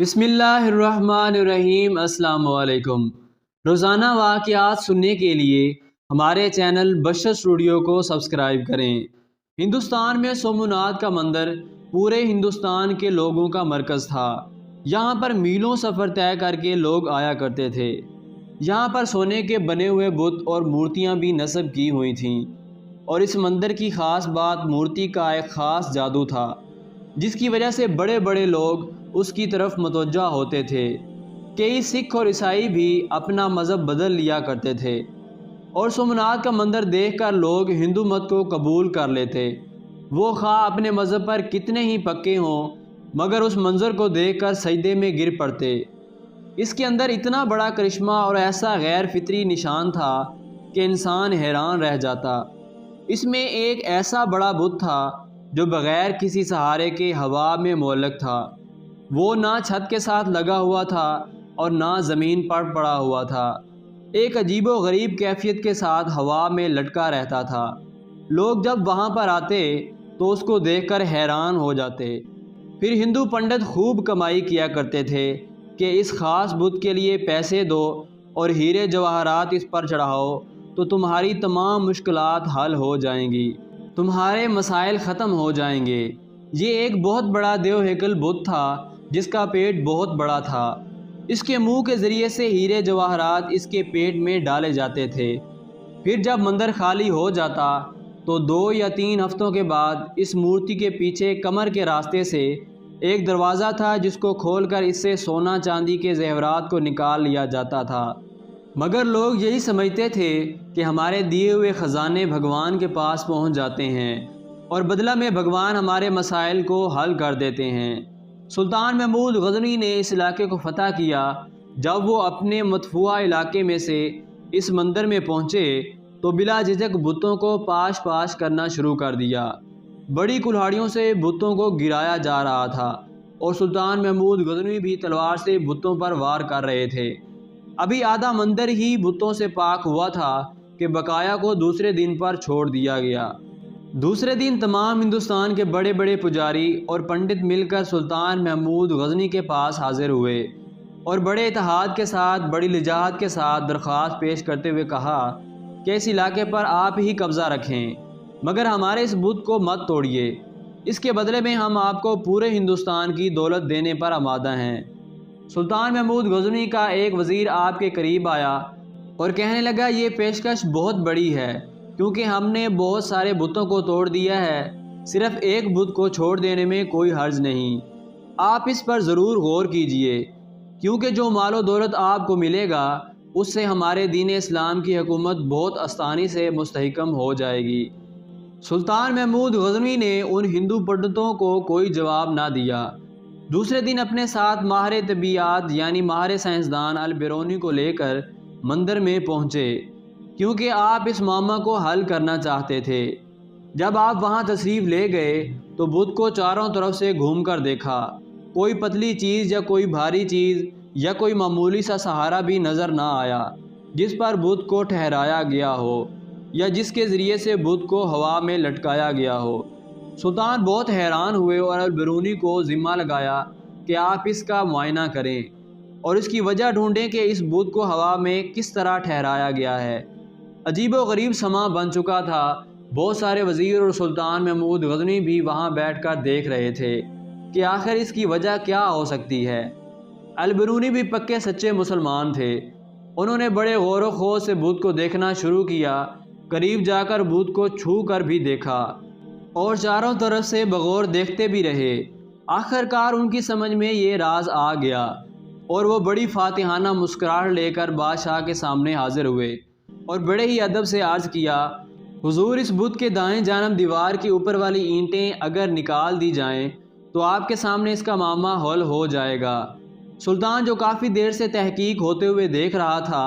بسم اللہ الرحمن الرحیم۔ السلام علیکم۔ روزانہ واقعات سننے کے لیے ہمارے چینل بشر اسٹوڈیو کو سبسکرائب کریں۔ ہندوستان میں سومناتھ کا مندر پورے ہندوستان کے لوگوں کا مرکز تھا۔ یہاں پر میلوں سفر طے کر کے لوگ آیا کرتے تھے۔ یہاں پر سونے کے بنے ہوئے بت اور مورتیاں بھی نصب کی ہوئی تھیں، اور اس مندر کی خاص بات مورتی کا ایک خاص جادو تھا، جس کی وجہ سے بڑے بڑے لوگ اس کی طرف متوجہ ہوتے تھے۔ کئی سکھ اور عیسائی بھی اپنا مذہب بدل لیا کرتے تھے، اور سومناتھ کا مندر دیکھ کر لوگ ہندو مت کو قبول کر لیتے، وہ خواہ اپنے مذہب پر کتنے ہی پکے ہوں، مگر اس منظر کو دیکھ کر سجدے میں گر پڑتے۔ اس کے اندر اتنا بڑا کرشمہ اور ایسا غیر فطری نشان تھا کہ انسان حیران رہ جاتا۔ اس میں ایک ایسا بڑا بت تھا جو بغیر کسی سہارے کے ہوا میں معلق تھا۔ وہ نہ چھت کے ساتھ لگا ہوا تھا اور نہ زمین پر پڑا ہوا تھا، ایک عجیب و غریب کیفیت کے ساتھ ہوا میں لٹکا رہتا تھا۔ لوگ جب وہاں پر آتے تو اس کو دیکھ کر حیران ہو جاتے۔ پھر ہندو پنڈت خوب کمائی کیا کرتے تھے کہ اس خاص بت کے لیے پیسے دو اور ہیرے جواہرات اس پر چڑھاؤ تو تمہاری تمام مشکلات حل ہو جائیں گی، تمہارے مسائل ختم ہو جائیں گے۔ یہ ایک بہت بڑا دیو ہیکل بت تھا جس کا پیٹ بہت بڑا تھا۔ اس کے منہ کے ذریعے سے ہیرے جواہرات اس کے پیٹ میں ڈالے جاتے تھے۔ پھر جب مندر خالی ہو جاتا تو 2 یا 3 ہفتوں کے بعد اس مورتی کے پیچھے کمر کے راستے سے ایک دروازہ تھا، جس کو کھول کر اس سے سونا چاندی کے زیورات کو نکال لیا جاتا تھا۔ مگر لوگ یہی سمجھتے تھے کہ ہمارے دیے ہوئے خزانے بھگوان کے پاس پہنچ جاتے ہیں، اور بدلہ میں بھگوان ہمارے مسائل کو حل کر دیتے ہیں۔ سلطان محمود غزنوی نے اس علاقے کو فتح کیا۔ جب وہ اپنے مدفوعہ علاقے میں سے اس مندر میں پہنچے تو بلا جھجک بتوں کو پاش پاش کرنا شروع کر دیا۔ بڑی کلہاڑیوں سے بتوں کو گرایا جا رہا تھا، اور سلطان محمود غزنوی بھی تلوار سے بتوں پر وار کر رہے تھے۔ ابھی آدھا مندر ہی بتوں سے پاک ہوا تھا کہ بقایا کو دوسرے دن پر چھوڑ دیا گیا۔ دوسرے دن تمام ہندوستان کے بڑے بڑے پجاری اور پنڈت مل کر سلطان محمود غزنوی کے پاس حاضر ہوئے، اور بڑے اتحاد کے ساتھ، بڑی لجاجت کے ساتھ درخواست پیش کرتے ہوئے کہا کہ اس علاقے پر آپ ہی قبضہ رکھیں، مگر ہمارے اس بت کو مت توڑیے۔ اس کے بدلے میں ہم آپ کو پورے ہندوستان کی دولت دینے پر آمادہ ہیں۔ سلطان محمود غزنوی کا ایک وزیر آپ کے قریب آیا اور کہنے لگا، یہ پیشکش بہت بڑی ہے، کیونکہ ہم نے بہت سارے بتوں کو توڑ دیا ہے، صرف ایک بت کو چھوڑ دینے میں کوئی حرج نہیں۔ آپ اس پر ضرور غور کیجئے، کیونکہ جو مال و دولت آپ کو ملے گا اس سے ہمارے دین اسلام کی حکومت بہت آسانی سے مستحکم ہو جائے گی۔ سلطان محمود غزنوی نے ان ہندو پنڈتوں کو کوئی جواب نہ دیا۔ دوسرے دن اپنے ساتھ ماہر طبیعیات یعنی ماہر سائنسدان البیرونی کو لے کر مندر میں پہنچے، کیونکہ آپ اس معمہ کو حل کرنا چاہتے تھے۔ جب آپ وہاں تشریف لے گئے تو بت کو چاروں طرف سے گھوم کر دیکھا، کوئی پتلی چیز یا کوئی بھاری چیز یا کوئی معمولی سا سہارا بھی نظر نہ آیا جس پر بت کو ٹھہرایا گیا ہو یا جس کے ذریعے سے بت کو ہوا میں لٹکایا گیا ہو۔ سلطان بہت حیران ہوئے اور البیرونی کو ذمہ لگایا کہ آپ اس کا معائنہ کریں اور اس کی وجہ ڈھونڈیں کہ اس بت کو ہوا میں کس طرح ٹھہرایا گیا ہے۔ عجیب و غریب سماں بن چکا تھا۔ بہت سارے وزیر اور سلطان محمود غزنوی بھی وہاں بیٹھ کر دیکھ رہے تھے کہ آخر اس کی وجہ کیا ہو سکتی ہے۔ البیرونی بھی پکے سچے مسلمان تھے۔ انہوں نے بڑے غور و خوض سے بت کو دیکھنا شروع کیا، قریب جا کر بت کو چھو کر بھی دیکھا، اور چاروں طرف سے بغور دیکھتے بھی رہے۔ آخر کار ان کی سمجھ میں یہ راز آ گیا، اور وہ بڑی فاتحانہ مسکراہٹ لے کر بادشاہ کے سامنے حاضر ہوئے اور بڑے ہی ادب سے عرض کیا، حضور، اس بت کے دائیں جانب دیوار کی اوپر والی اینٹیں اگر نکال دی جائیں تو آپ کے سامنے اس کا معمہ حل ہو جائے گا۔ سلطان، جو کافی دیر سے تحقیق ہوتے ہوئے دیکھ رہا تھا،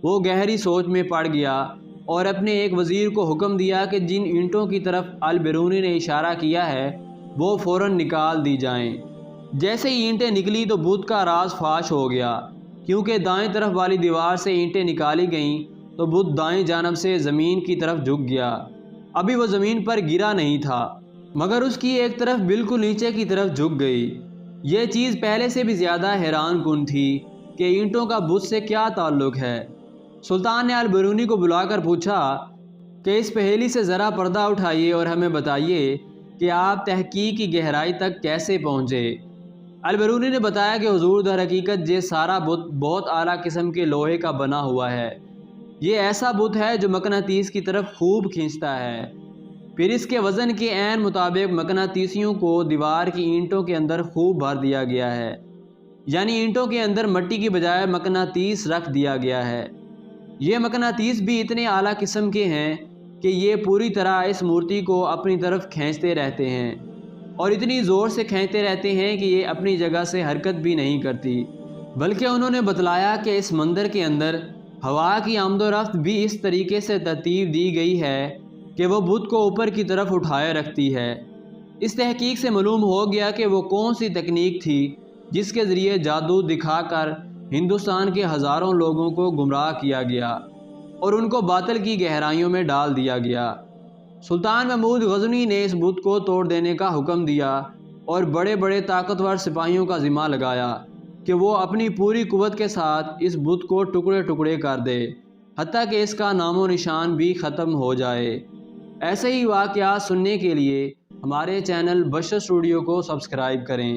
وہ گہری سوچ میں پڑ گیا اور اپنے ایک وزیر کو حکم دیا کہ جن اینٹوں کی طرف البیرونی نے اشارہ کیا ہے وہ فوراً نکال دی جائیں۔ جیسے ہی اینٹیں نکلی تو بت کا راز فاش ہو گیا، کیونکہ دائیں طرف والی دیوار سے اینٹیں نکالی گئیں تو بت دائیں جانب سے زمین کی طرف جھک گیا۔ ابھی وہ زمین پر گرا نہیں تھا، مگر اس کی ایک طرف بالکل نیچے کی طرف جھک گئی۔ یہ چیز پہلے سے بھی زیادہ حیران کن تھی کہ اینٹوں کا بت سے کیا تعلق ہے۔ سلطان نے البرونی کو بلا کر پوچھا کہ اس پہیلی سے ذرا پردہ اٹھائیے اور ہمیں بتائیے کہ آپ تحقیق کی گہرائی تک کیسے پہنچے۔ البرونی نے بتایا کہ حضور در حقیقت یہ سارا بت بہت اعلیٰ قسم کے لوہے کا بنا ہوا ہے۔ یہ ایسا بت ہے جو مقناطیس کی طرف خوب کھینچتا ہے، پھر اس کے وزن کے عین مطابق مقناطیسیوں کو دیوار کی اینٹوں کے اندر خوب بھر دیا گیا ہے، یعنی اینٹوں کے اندر مٹی کی بجائے مقناطیس رکھ دیا گیا ہے۔ یہ مقناطیس بھی اتنے اعلیٰ قسم کے ہیں کہ یہ پوری طرح اس مورتی کو اپنی طرف کھینچتے رہتے ہیں، اور اتنی زور سے کھینچتے رہتے ہیں کہ یہ اپنی جگہ سے حرکت بھی نہیں کرتی، بلکہ انہوں نے بتلایا کہ اس مندر کے اندر ہوا کی آمد و رفت بھی اس طریقے سے ترتیب دی گئی ہے کہ وہ بت کو اوپر کی طرف اٹھائے رکھتی ہے۔ اس تحقیق سے معلوم ہو گیا کہ وہ کون سی تکنیک تھی جس کے ذریعے جادو دکھا کر ہندوستان کے ہزاروں لوگوں کو گمراہ کیا گیا اور ان کو باطل کی گہرائیوں میں ڈال دیا گیا۔ سلطان محمود غزنوی نے اس بت کو توڑ دینے کا حکم دیا اور بڑے بڑے طاقتور سپاہیوں کا ذمہ لگایا کہ وہ اپنی پوری قوت کے ساتھ اس بت کو ٹکڑے ٹکڑے کر دے، حتیٰ کہ اس کا نام و نشان بھی ختم ہو جائے۔ ایسے ہی واقعات سننے کے لیے ہمارے چینل بشر اسٹوڈیو کو سبسکرائب کریں۔